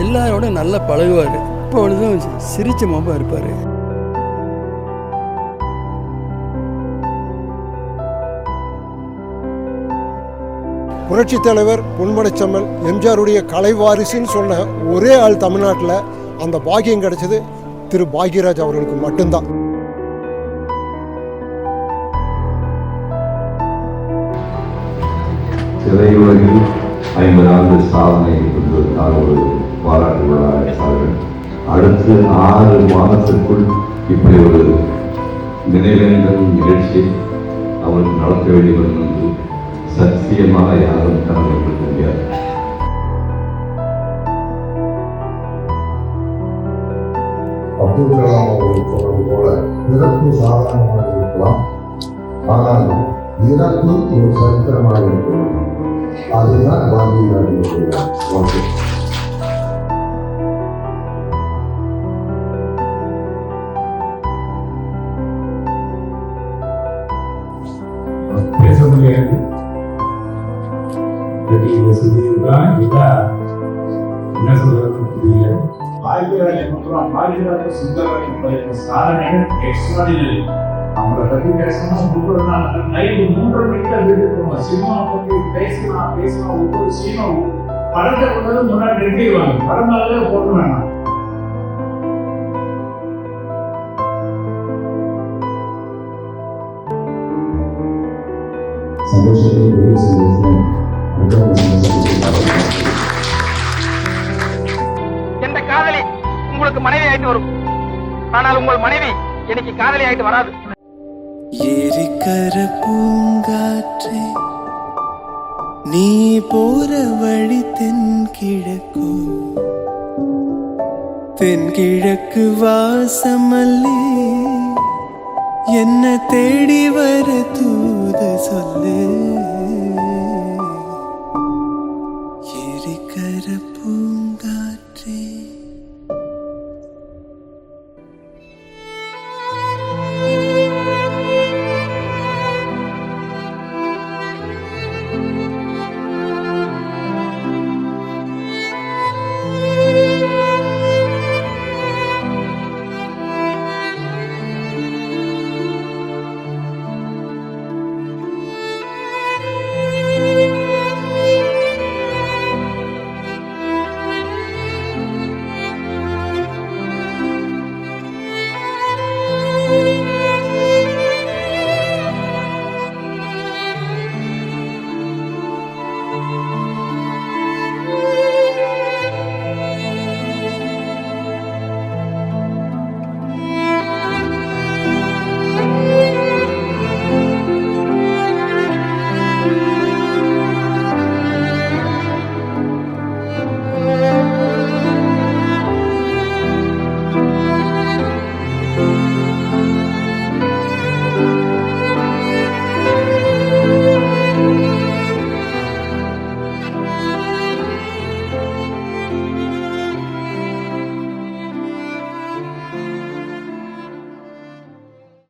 எல்லாரோட நல்லா பழகுவார். இப்பொழுதும் சிரிச்ச முகமாக இருப்பார். புரட்சி தலைவர் பொன்மனச்செம்மல் எம்ஜிஆருடைய கலைவாரிசுன்னு சொன்ன ஒரே ஆள் தமிழ்நாட்டில் அந்த பாக்கியம் கிடைச்சது திரு பாக்யராஜ் அவர்களுக்கு மட்டும்தான். திரையுலகில் 50 ஆண்டு சாதனை என்பதற்காக ஒரு பாராட்டு விழா அழைத்தார்கள். அடுத்து 6 மாதத்திற்குள் இப்படி ஒரு நினைவேந்தல் நிகழ்ச்சி அவருக்கு நடத்த வேண்டும் என்று சத்தியமாக யாரும் கனவு கொடுக்க முடியாது. அப்துல் கலாம் அவர்கள் சொல்வது போல பிறப்பு சாதாரணமாக இருக்கலாம், ஆனாலும் இறப்பு ஒரு சரித்திரமாக இருக்கலாம். அதுதான் பாரதியாருடைய வாழ்க்கை. பேச முடியாது. என்ன சொல்றது புரியல. பாக்யராஜ் மற்றும் பாக்யராஜ சுந்தரராஜனுடைய சாதனைகள் எக்ஸ்ட்ராடினரி. அவங்கள பற்றி பேசணும். ஒவ்வொரு நாள் நைட்டு 3:30 மணிக்கு தான் வீட்டுக்கு போவோம். சினிமா பற்றி பேசலாம் ஒவ்வொரு சீனும் படத்தை கொண்டது முன்னாடி நிறுத்திடுவாங்க. படம் நாளே போட வேணாம். எந்த காதலி உங்களுக்கு மனைவி ஆயிட்டு வரும், ஆனால் உங்கள் மனைவி எனக்கு காதலி ஆயிட்டு வராது. ஏரிக்கர பூங்காற்றே நீ போற வழி தென்கிழக்கோ, தென்கிழக்கு வாசமல்லி என்ன தேடி வர தூது சொல்லு.